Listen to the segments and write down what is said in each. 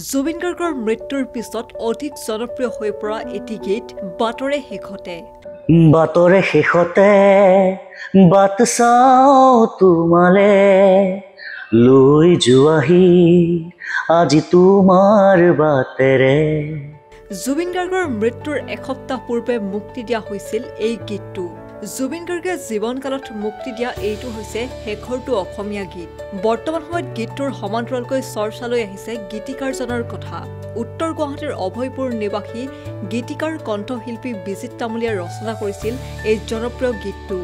জুবিন গাৰ্গৰ মৃত্যুৰ পিছত অধিক জনপ্ৰিয় হৈ পৰা এটি গীত বাটৰে শেষতে বাট চাও তোমালে লৈ যোৱাহি আজি তোমাৰ বাটেৰে। জুবিন গাৰ্গৰ মৃত্যুৰ এসপ্তাহ পূৰ্বে মুক্তি দিয়া হৈছিল এই গীতটো। জুবিন গাৰ্গে জীৱনকালত মুক্তি দিয়া এইটো হৈছে শেষৰটো অসমীয়া গীত। বৰ্তমান সময়ত গীতটোৰ সমান্তৰালকৈ চৰ্চালৈ আহিছে গীতিকাৰজনৰ কথা। উত্তৰ গুৱাহাটীৰ অভয়পুৰ নিবাসী গীতিকাৰ কণ্ঠশিল্পী বিজিত তামুলীয়ে ৰচনা কৰিছিল এই জনপ্ৰিয় গীতটো।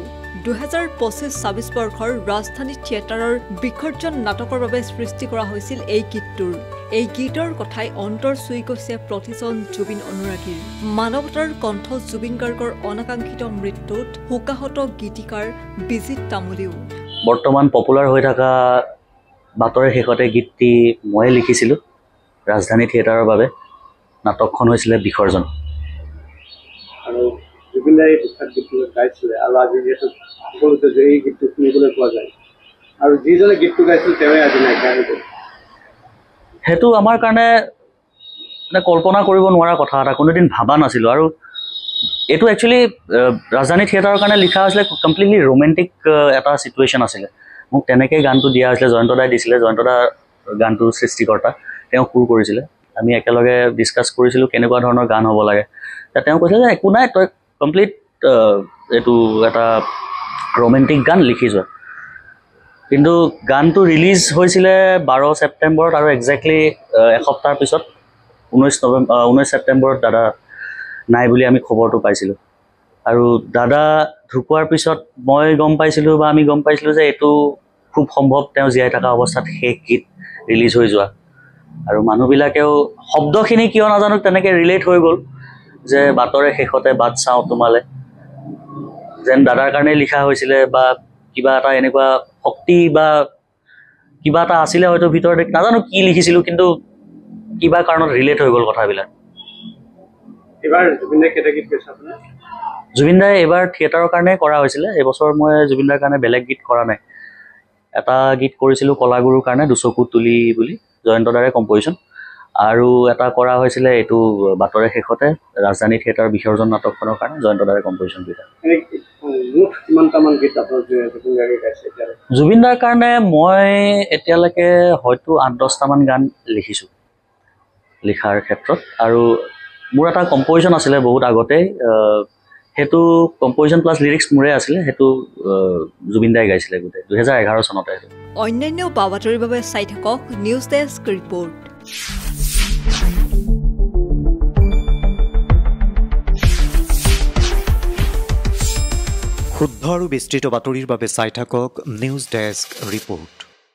2025-26 বৰ্ষৰ ৰাজধানী থিয়েটাৰৰ বিসৰ্জন নাটকৰ বাবে সৃষ্টি কৰা হৈছিল এই গীতটোৰ। এই গীতৰ কথাই অন্তৰ চুই গৈছে প্ৰতিজন জুবিন অনুৰাগীৰ। মানৱতাৰ কণ্ঠ জুবিন গাৰ্গৰ অনাকাংক্ষিত মৃত্যুত শোকাহত গীতিকাৰ বিজিত তামুলীও। বৰ্তমান পপুলাৰ হৈ থকা বাটৰে শেষতে গীতটি মই লিখিছিলোঁ ৰাজধানী থিয়েটাৰৰ বাবে। নাটকখন হৈছিলে বিসৰ্জন। আৰু জুবিন দাই বিখ্যাত গীতটো গাইছিলে আৰু আজি যিহেতু সকলোতে যে এই গীতটো শুনিবলৈ পোৱা যায় আৰু যিজনে গীতটো গাইছিল তেওঁৱে আজি নাইকিয়া হৈ গ'ল। সেইটো আমাৰ কাৰণে মানে কল্পনা কৰিব নোৱাৰা কথা এটা, কোনোদিন ভবা নাছিলোঁ। আৰু এইটো একচুৱেলি ৰাজধানী থিয়েটাৰৰ কাৰণে লিখা হৈছিলে, কমপ্লিটলি ৰোমেণ্টিক এটা চিটুৱেশ্যন আছিলে। মোক তেনেকৈ গানটো দিয়া হৈছিলে, জয়ন্ত দাই দিছিলে। জয়ন্ত দা গানটোৰ সৃষ্টিকৰ্তা, তেওঁ সুৰ কৰিছিলে। আমি একেলগে ডিছকাছ কৰিছিলোঁ কেনেকুৱা ধৰণৰ গান হ'ব লাগে। তেওঁ কৈছিলে যে একো নাই, তই কমপ্লিট এইটো এটা ৰোমেণ্টিক গান লিখি যোৱা। কিন্তু গানটো ৰিলিজ হৈছিলে 12 ছেপ্টেম্বৰত আৰু একজেক্টলি এসপ্তাহৰ পিছত 19 ছেপ্টেম্বৰত দাদা নাই বুলি আমি খবৰটো পাইছিলোঁ। আৰু দাদা ঢুকোৱাৰ পিছত মই গম পাইছিলোঁ বা আমি গম পাইছিলোঁ যে এইটো খুব সম্ভৱ তেওঁ জীয়াই থকা অৱস্থাত শেষ গীত ৰিলিজ হৈ যোৱা। আৰু মানুহবিলাকেও শব্দখিনি কিয় নাজানো তেনেকৈ ৰিলেট হৈ গ'ল যে বাটৰে শেষতে বাট চাওঁ তোমালে, যেন দাদাৰ কাৰণে লিখা হৈছিলে বা কিবা এটা এনেকুৱা শক্তি বা কিবা এটা আছিলে হয়তো ভিতৰতে, নাজানো কি লিখিছিলোঁ, কিন্তু কিবা কাৰণত ৰিলেট হৈ গ'ল কথাবিলাক। এইবাৰ জুবিন দাই কেইটা গীত গাইছে আপোনাৰ? জুবিন দাই এইবাৰ থিয়েটাৰৰ কাৰণে কৰা হৈছিলে। এইবছৰ মই জুবিন দাৰ কাৰণে বেলেগ গীত কৰা নাই। এটা গীত কৰিছিলোঁ কলাগুৰুৰ কাৰণে, দুচকু তুলি বুলি, জয়ন্ত দাৰে কম্প'জিশ্যন। আৰু এটা কৰা হৈছিলে এইটো বাটৰে শেষতে ৰাজধানী থিয়েটাৰ বিসৰ্জন নাটকখনৰ কাৰণে, জয়ন্ত দাৰে কম্প'জিশ্যন দুটা। জুবিন দাৰ কাৰণে মই এতিয়ালৈকে হয়তো 8-10টামান গান লিখিছোঁ লিখাৰ ক্ষেত্ৰত। আৰু মোৰ এটা কম্প'জিশ্যন আছিলে বহুত আগতেই, সেইটো কম্প'জিশ্যন প্লাছ লিৰিক্স মোৰে আছিলে। সেইটো জুবিন দাই গাইছিলে গোটেই 2011 চনতে। অন্যান্য বাতৰিৰ বাবে চাই থাকক নিউজ ডেস্ক ৰিপৰ্ট। শুদ্ধ আৰু বিস্তৃত বাতৰিৰ বাবে চাই থাকক নিউজ ডেস্ক ৰিপৰ্ট।